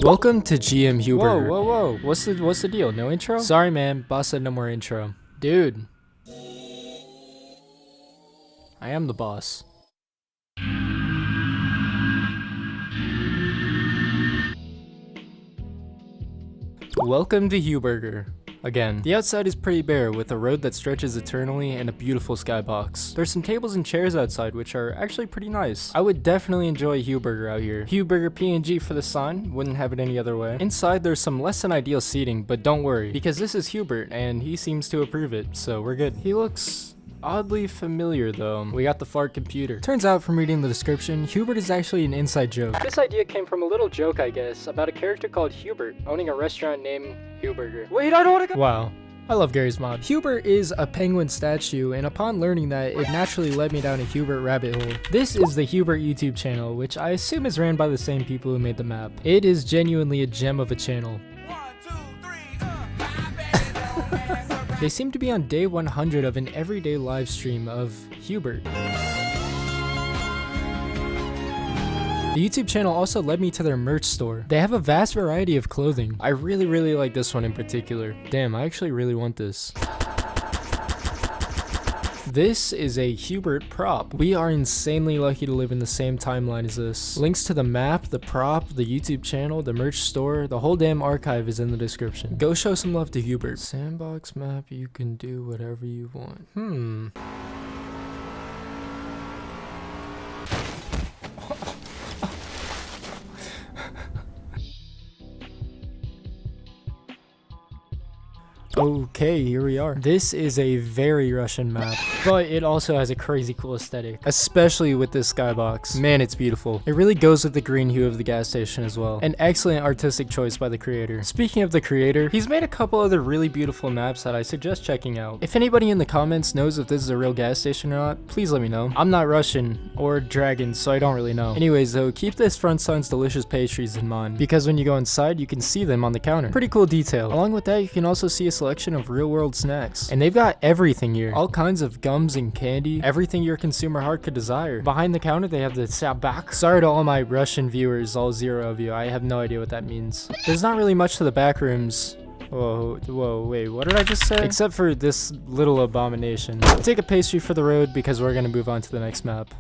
Welcome to GM Huberger. Whoa. What's the deal? No intro? Sorry, man. Boss said no more intro. Dude. I am the boss. Welcome to Huberger. Again, the outside is pretty bare with a road that stretches eternally and a beautiful skybox. There's some tables and chairs outside which are actually pretty nice. I would definitely enjoy Huberger out here. Huberger PNG for the sign, wouldn't have it any other way. Inside there's some less than ideal seating, but don't worry, because this is Hubert and he seems to approve it, so we're good. He looks oddly familiar though. We got the fart computer. Turns out from reading the description, Hubert is actually an inside joke. This idea came from a little joke, I guess, about a character called Hubert owning a restaurant named Huberger. Wait, I don't want to go. Wow. I love Garrys Mod. Hubert is a penguin statue, and upon learning that, it naturally led me down a Hubert rabbit hole. This is the Hubert YouTube channel, which I assume is ran by the same people who made the map. It is genuinely a gem of a channel. They seem to be on day 100 of an everyday live stream of Hubert. The YouTube channel also led me to their merch store. They have a vast variety of clothing. I really like this one in particular. Damn, I actually really want this. This is a Hubert prop. We are insanely lucky to live in the same timeline as this. Links to the map, the prop, the YouTube channel, the merch store, the whole damn archive is in the description. Go show some love to Hubert. Sandbox map, you can do whatever you want. Okay, here we are. This is a very Russian map, but it also has a crazy cool aesthetic, especially with this skybox. Man, it's beautiful. It really goes with the green hue of the gas station as well. An excellent artistic choice by the creator. Speaking of the creator, he's made a couple other really beautiful maps that I suggest checking out. If anybody in the comments knows if this is a real gas station or not, please let me know. I'm not Russian or dragon, so I don't really know. Anyways though, keep this front sign's delicious pastries in mind, because when you go inside, you can see them on the counter. Pretty cool detail. Along with that, you can also see a selection of real-world snacks, and they've got everything here, all kinds of gums and candy, everything your consumer heart could desire. Behind the counter they have the skybox. Sorry to all my Russian viewers, all 0 of you, I have no idea what that means. There's not really much to the backrooms. Whoa, wait, what did I just say? Except for this little abomination. Take a pastry for the road because we're gonna move on to the next map.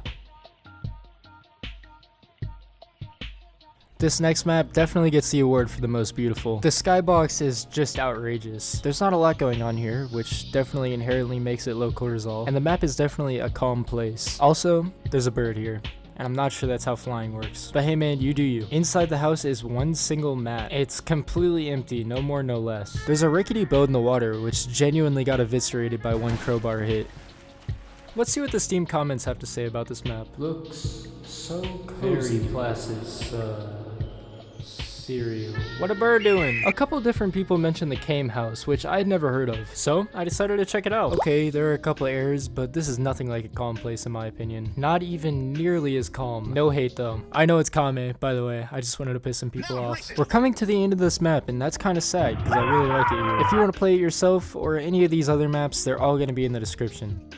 This next map definitely gets the award for the most beautiful. The skybox is just outrageous. There's not a lot going on here, which definitely inherently makes it low cortisol, and the map is definitely a calm place. Also, there's a bird here, and I'm not sure that's how flying works. But hey man, you do you. Inside the house is one single mat. It's completely empty, no more, no less. There's a rickety boat in the water, which genuinely got eviscerated by one crowbar hit. Let's see what the Steam comments have to say about this map. Looks so cozy. Very placid, cereal. What a bird doing? A couple different people mentioned the Came house, which I'd never heard of, so I decided to check it out. Okay, there are a couple of errors, but this is nothing like a calm place in my opinion. Not even nearly as calm. No hate though. I know it's Kame, by the way. I just wanted to piss some people off. We're coming to the end of this map, and that's kind of sad because I really like it here. If you want to play it yourself or any of these other maps, they're all going to be in the description.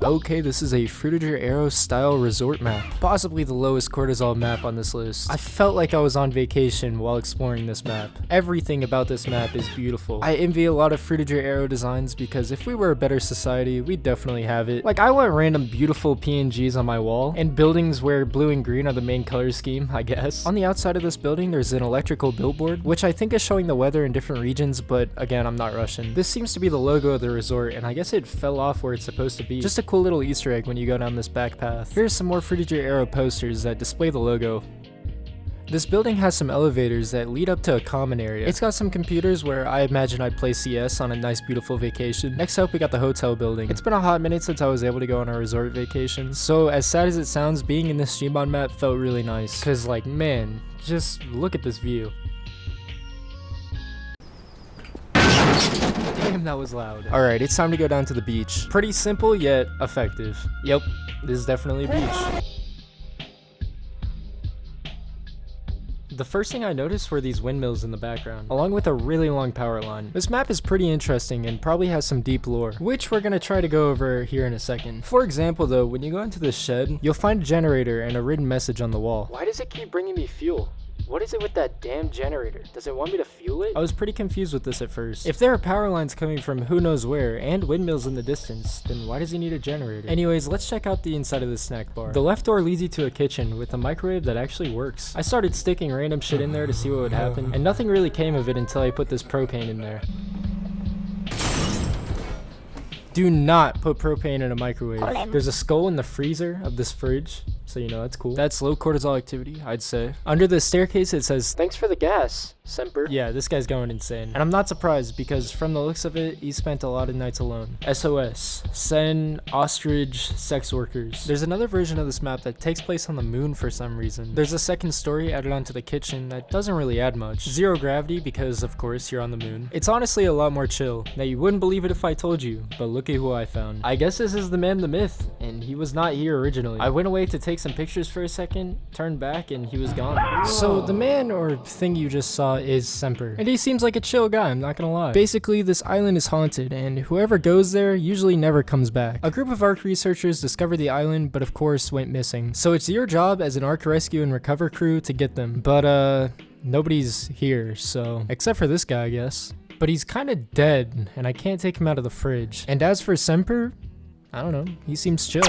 Okay, this is a Fruitager Aero style resort map. Possibly the lowest cortisol map on this list. I felt like I was on vacation while exploring this map. Everything about this map is beautiful. I envy a lot of Fruitager Aero designs because if we were a better society, we'd definitely have it. Like, I want random beautiful PNGs on my wall, and buildings where blue and green are the main color scheme, I guess. On the outside of this building, there's an electrical billboard, which I think is showing the weather in different regions, but again, I'm not Russian. This seems to be the logo of the resort, and I guess it fell off where it's supposed to be. Just a cool little Easter egg when you go down this back path. Here's some more Fruitager Aero posters that display the logo. This building has some elevators that lead up to a common area. It's got some computers where I imagine I'd play CS on a nice beautiful vacation. Next up we got the hotel building. It's been a hot minute since I was able to go on a resort vacation, so as sad as it sounds, being in this GMod map felt really nice. Cause like, man, just look at this view. Damn, that was loud. Alright, it's time to go down to the beach. Pretty simple, yet effective. Yep, this is definitely a beach. The first thing I noticed were these windmills in the background, along with a really long power line. This map is pretty interesting and probably has some deep lore, which we're gonna try to go over here in a second. For example though, when you go into this shed, you'll find a generator and a written message on the wall. Why does it keep bringing me fuel? What is it with that damn generator? Does it want me to fuel it? I was pretty confused with this at first. If there are power lines coming from who knows where and windmills in the distance, then why does he need a generator? Anyways, let's check out the inside of this snack bar. The left door leads you to a kitchen with a microwave that actually works. I started sticking random shit in there to see what would happen, and nothing really came of it until I put this propane in there. Do not put propane in a microwave. There's a skull in the freezer of this fridge, so you know that's cool. That's low cortisol activity, I'd say. Under the staircase it says, "Thanks for the gas, Semper." Yeah, this guy's going insane. And I'm not surprised because from the looks of it, he spent a lot of nights alone. SOS. Send ostrich sex workers. There's another version of this map that takes place on the moon for some reason. There's a second story added onto the kitchen that doesn't really add much. Zero gravity because of course you're on the moon. It's honestly a lot more chill. Now you wouldn't believe it if I told you, but look at who I found. I guess this is the man, the myth, and he was not here originally. I went away to take some pictures for a second, turned back, and he was gone. So the man or thing you just saw is Semper, and he seems like a chill guy, I'm not gonna lie. Basically, this island is haunted, and whoever goes there usually never comes back. A group of ARK researchers discovered the island, but of course went missing. So it's your job as an ARK rescue and recover crew to get them. But nobody's here, so except for this guy, I guess. But he's kind of dead, and I can't take him out of the fridge. And as for Semper, I don't know, he seems chill.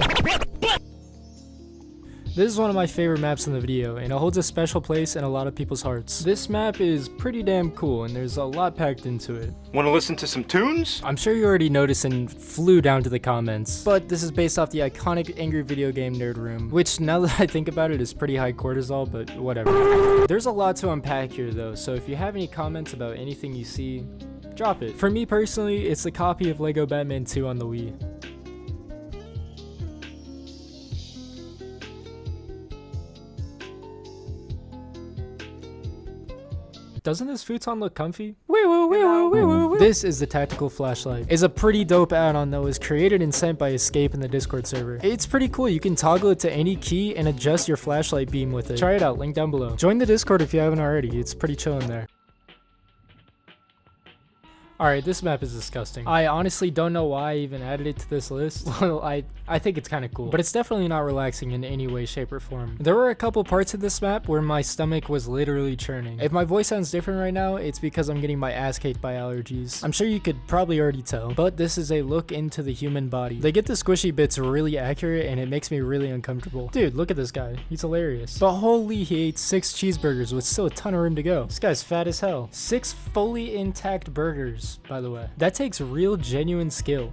This is one of my favorite maps in the video, and it holds a special place in a lot of people's hearts. This map is pretty damn cool, and there's a lot packed into it. Want to listen to some tunes? I'm sure you already noticed and flew down to the comments, but this is based off the iconic Angry Video Game Nerd Room, which now that I think about it is pretty high cortisol, but whatever. There's a lot to unpack here though, so if you have any comments about anything you see, drop it. For me personally, it's a copy of Lego Batman 2 on the Wii. Doesn't this futon look comfy? This is the tactical flashlight. It's a pretty dope add-on that was created and sent by Escape in the Discord server. It's pretty cool. You can toggle it to any key and adjust your flashlight beam with it. Try it out, link down below. Join the Discord if you haven't already. It's pretty chill in there. Alright, this map is disgusting. I honestly don't know why I even added it to this list. Well, I think it's kind of cool, but it's definitely not relaxing in any way, shape, or form. There were a couple parts of this map where my stomach was literally churning. If my voice sounds different right now, it's because I'm getting my ass kicked by allergies. I'm sure you could probably already tell, but this is a look into the human body. They get the squishy bits really accurate, and it makes me really uncomfortable. Dude, look at this guy. He's hilarious. But holy, he ate 6 cheeseburgers with still a ton of room to go. This guy's fat as hell. 6 fully intact burgers, by the way. That takes real genuine skill.